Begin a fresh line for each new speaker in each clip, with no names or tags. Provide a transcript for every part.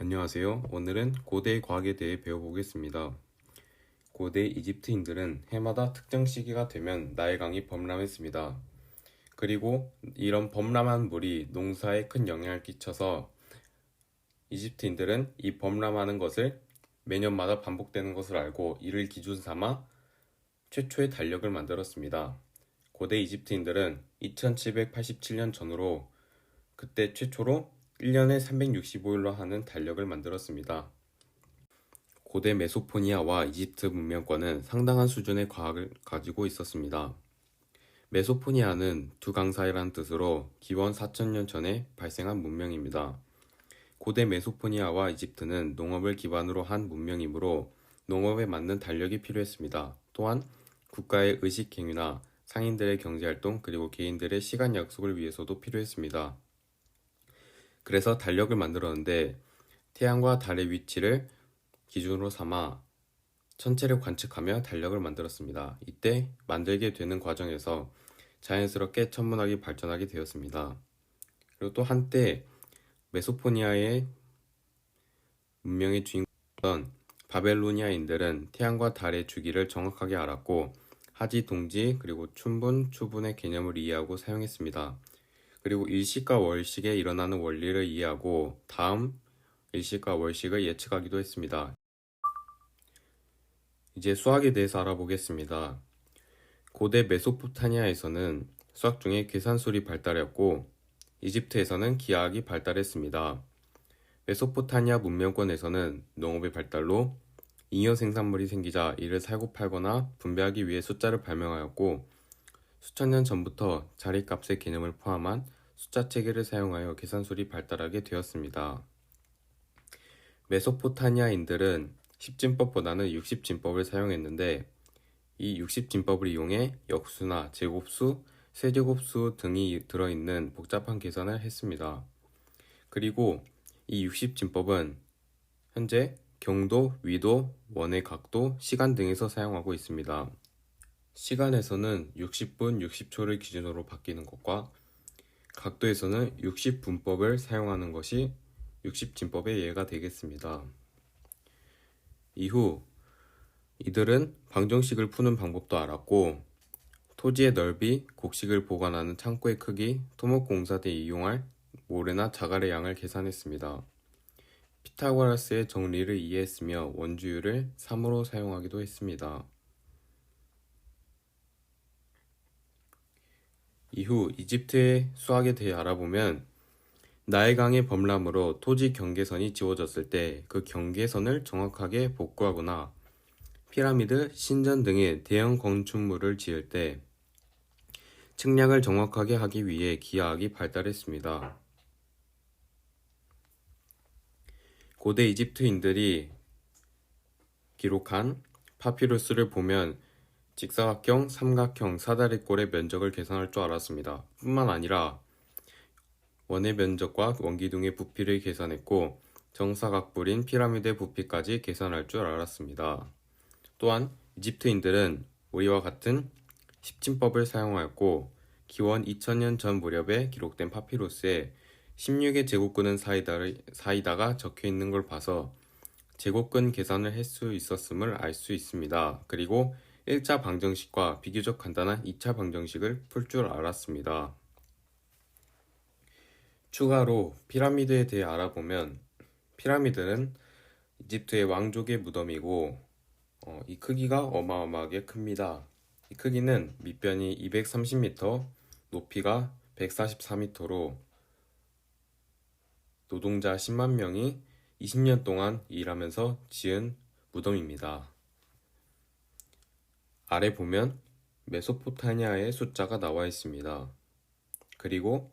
안녕하세요. 오늘은 고대 과학에 대해 배워보겠습니다. 고대 이집트인들은 해마다 특정 시기가 되면 나일강이 범람했습니다. 그리고 이런 범람한 물이 농사에 큰 영향을 끼쳐서 이집트인들은 이 범람하는 것을 매년마다 반복되는 것을 알고 이를 기준 삼아 최초의 달력을 만들었습니다. 고대 이집트인들은 2787년 전후로 그때 최초로 1년에 365일로 하는 달력을 만들었습니다. 고대 메소포니아와 이집트 문명권은 상당한 수준의 과학을 가지고 있었습니다. 메소포니아는 두 강 사이라는 뜻으로 기원 4000년 전에 발생한 문명입니다. 고대 메소포니아와 이집트는 농업을 기반으로 한 문명이므로 농업에 맞는 달력이 필요했습니다. 또한 국가의 의식 행위나 상인들의 경제활동 그리고 개인들의 시간 약속을 위해서도 필요했습니다. 그래서 달력을 만들었는데 태양과 달의 위치를 기준으로 삼아 천체를 관측하며 달력을 만들었습니다. 이때 만들게 되는 과정에서 자연스럽게 천문학이 발전하게 되었습니다. 그리고 또 한때 메소포니아의 문명의 주인공이었던 바벨로니아인들은 태양과 달의 주기를 정확하게 알았고 하지, 동지, 그리고 춘분, 추분의 개념을 이해하고 사용했습니다. 그리고 일식과 월식에 일어나는 원리를 이해하고 다음 일식과 월식을 예측하기도 했습니다. 이제 수학에 대해서 알아보겠습니다. 고대 메소포타미아에서는 수학 중에 계산술이 발달했고 이집트에서는 기하학이 발달했습니다. 메소포타미아 문명권에서는 농업의 발달로 잉여 생산물이 생기자 이를 사고 팔거나 분배하기 위해 숫자를 발명하였고 수천 년 전부터 자리값의 개념을 포함한 숫자 체계를 사용하여 계산술이 발달하게 되었습니다. 메소포타미아인들은 10진법보다는 60진법을 사용했는데 이 60진법을 이용해 역수나 제곱수, 세제곱수 등이 들어있는 복잡한 계산을 했습니다. 그리고 이 60진법은 현재 경도, 위도, 원의 각도, 시간 등에서 사용하고 있습니다. 시간에서는 60분, 60초를 기준으로 바뀌는 것과 각도에서는 60분법을 사용하는 것이 60진법의 예가 되겠습니다. 이후 이들은 방정식을 푸는 방법도 알았고 토지의 넓이, 곡식을 보관하는 창고의 크기, 토목공사 때 이용할 모래나 자갈의 양을 계산했습니다. 피타고라스의 정리를 이해했으며 원주율을 3으로 사용하기도 했습니다. 이후 이집트의 수학에 대해 알아보면 나일강의 범람으로 토지 경계선이 지워졌을 때 그 경계선을 정확하게 복구하거나 피라미드, 신전 등의 대형 건축물을 지을 때 측량을 정확하게 하기 위해 기하학이 발달했습니다. 고대 이집트인들이 기록한 파피루스를 보면 직사각형, 삼각형, 사다리꼴의 면적을 계산할 줄 알았습니다. 뿐만 아니라 원의 면적과 원기둥의 부피를 계산했고 정사각뿔인 피라미드의 부피까지 계산할 줄 알았습니다. 또한 이집트인들은 우리와 같은 십진법을 사용하였고 기원 2000년 전 무렵에 기록된 파피루스에 16의 제곱근은 사이다가 적혀 있는 걸 봐서 제곱근 계산을 할 수 있었음을 알 수 있습니다. 그리고 1차 방정식과 비교적 간단한 2차 방정식을 풀 줄 알았습니다. 추가로 피라미드에 대해 알아보면 피라미드는 이집트의 왕족의 무덤이고 이 크기가 어마어마하게 큽니다. 이 크기는 밑변이 230m, 높이가 144m로 노동자 10만 명이 20년 동안 일하면서 지은 무덤입니다. 아래 보면 메소포타미아의 숫자가 나와 있습니다. 그리고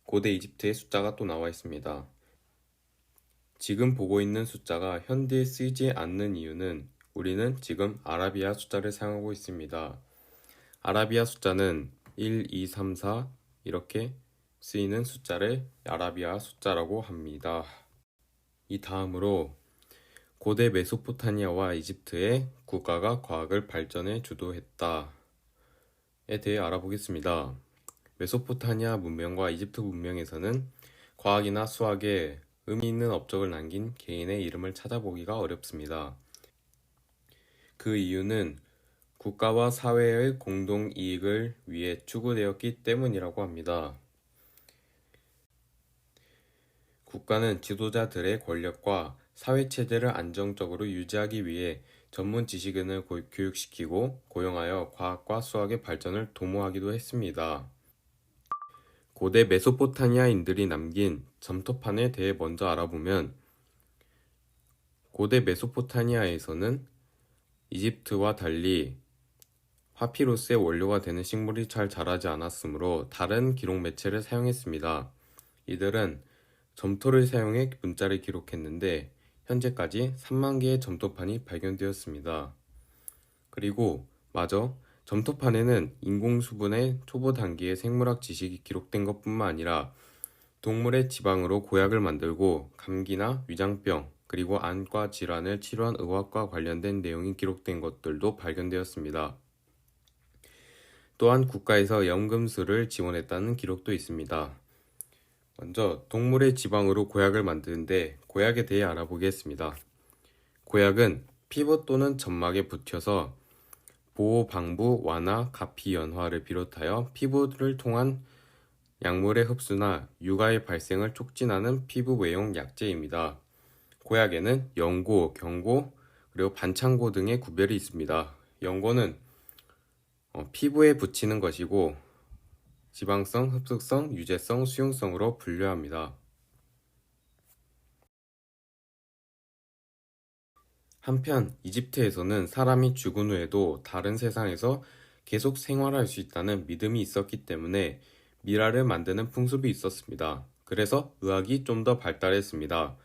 고대 이집트의 숫자가 또 나와 있습니다. 지금 보고 있는 숫자가 현대에 쓰이지 않는 이유는 우리는 지금 아라비아 숫자를 사용하고 있습니다. 아라비아 숫자는 1, 2, 3, 4 이렇게 쓰이는 숫자를 아라비아 숫자라고 합니다. 이 다음으로 고대 메소포타미아와 이집트의 국가가 과학을 발전에 주도했다에 대해 알아보겠습니다. 메소포타미아 문명과 이집트 문명에서는 과학이나 수학에 의미 있는 업적을 남긴 개인의 이름을 찾아보기가 어렵습니다. 그 이유는 국가와 사회의 공동 이익을 위해 추구되었기 때문이라고 합니다. 국가는 지도자들의 권력과 사회체제를 안정적으로 유지하기 위해 전문 지식인을 교육시키고 고용하여 과학과 수학의 발전을 도모하기도 했습니다. 고대 메소포타미아인들이 남긴 점토판에 대해 먼저 알아보면 고대 메소포타미아에서는 이집트와 달리 파피루스의 원료가 되는 식물이 잘 자라지 않았으므로 다른 기록 매체를 사용했습니다. 이들은 점토를 사용해 문자를 기록했는데 현재까지 3만 개의 점토판이 발견되었습니다. 그리고 마저 점토판에는 인공수분의 초보 단계의 생물학 지식이 기록된 것뿐만 아니라 동물의 지방으로 고약을 만들고 감기나 위장병 그리고 안과 질환을 치료한 의학과 관련된 내용이 기록된 것들도 발견되었습니다. 또한 국가에서 연금술을 지원했다는 기록도 있습니다. 먼저 동물의 지방으로 고약을 만드는데 고약에 대해 알아보겠습니다. 고약은 피부 또는 점막에 붙여서 보호, 방부, 완화, 가피, 연화를 비롯하여 피부를 통한 약물의 흡수나 유가의 발생을 촉진하는 피부 외용 약제입니다. 고약에는 연고, 경고, 그리고 반창고 등의 구별이 있습니다. 연고는 피부에 붙이는 것이고 지방성, 흡수성, 유제성, 수용성으로 분류합니다. 한편 이집트에서는 사람이 죽은 후에도 다른 세상에서 계속 생활할 수 있다는 믿음이 있었기 때문에 미라를 만드는 풍습이 있었습니다. 그래서 의학이 좀 더 발달했습니다.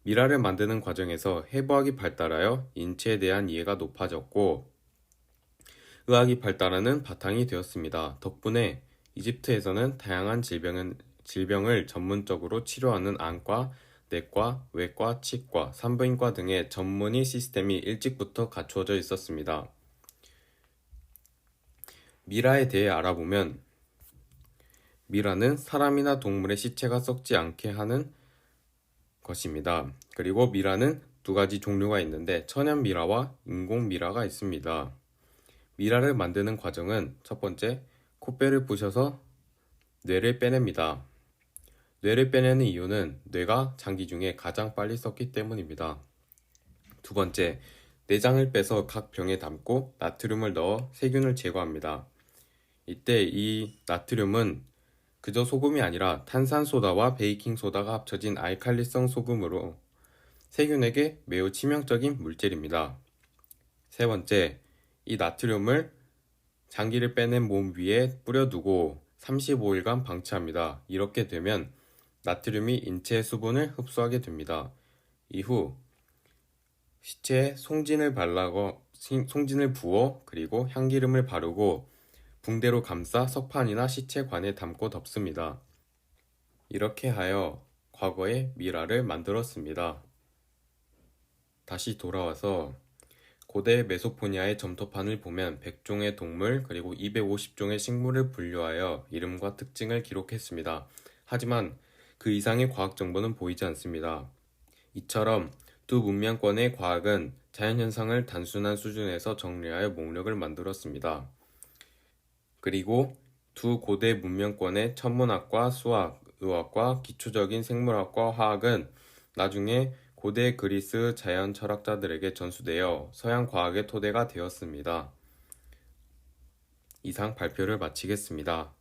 미라를 만드는 과정에서 해부학이 발달하여 인체에 대한 이해가 높아졌고 의학이 발달하는 바탕이 되었습니다. 덕분에 이집트에서는 다양한 질병을 전문적으로 치료하는 안과, 내과, 외과, 치과, 산부인과 등의 전문의 시스템이 일찍부터 갖추어져 있었습니다. 미라에 대해 알아보면 미라는 사람이나 동물의 시체가 썩지 않게 하는 것입니다. 그리고 미라는 두 가지 종류가 있는데 천연 미라와 인공 미라가 있습니다. 미라를 만드는 과정은 첫 번째, 코뼈를 부셔서 뇌를 빼냅니다. 뇌를 빼내는 이유는 뇌가 장기 중에 가장 빨리 썩기 때문입니다. 두 번째, 내장을 빼서 각 병에 담고 나트륨을 넣어 세균을 제거합니다. 이때 이 나트륨은 그저 소금이 아니라 탄산소다와 베이킹소다가 합쳐진 알칼리성 소금으로 세균에게 매우 치명적인 물질입니다. 세 번째, 이 나트륨을 장기를 빼낸 몸 위에 뿌려두고 35일간 방치합니다. 이렇게 되면 나트륨이 인체의 수분을 흡수하게 됩니다. 이후 시체에 송진을 부어 그리고 향기름을 바르고 붕대로 감싸 석판이나 시체관에 담고 덮습니다. 이렇게 하여 과거의 미라를 만들었습니다. 다시 돌아와서 고대 메소포니아의 점토판을 보면 100종의 동물 그리고 250종의 식물을 분류하여 이름과 특징을 기록했습니다. 하지만 그 이상의 과학 정보는 보이지 않습니다. 이처럼 두 문명권의 과학은 자연현상을 단순한 수준에서 정리하여 목록을 만들었습니다. 그리고 두 고대 문명권의 천문학과 수학, 의학과 기초적인 생물학과 화학은 나중에 고대 그리스 자연 철학자들에게 전수되어 서양 과학의 토대가 되었습니다. 이상 발표를 마치겠습니다.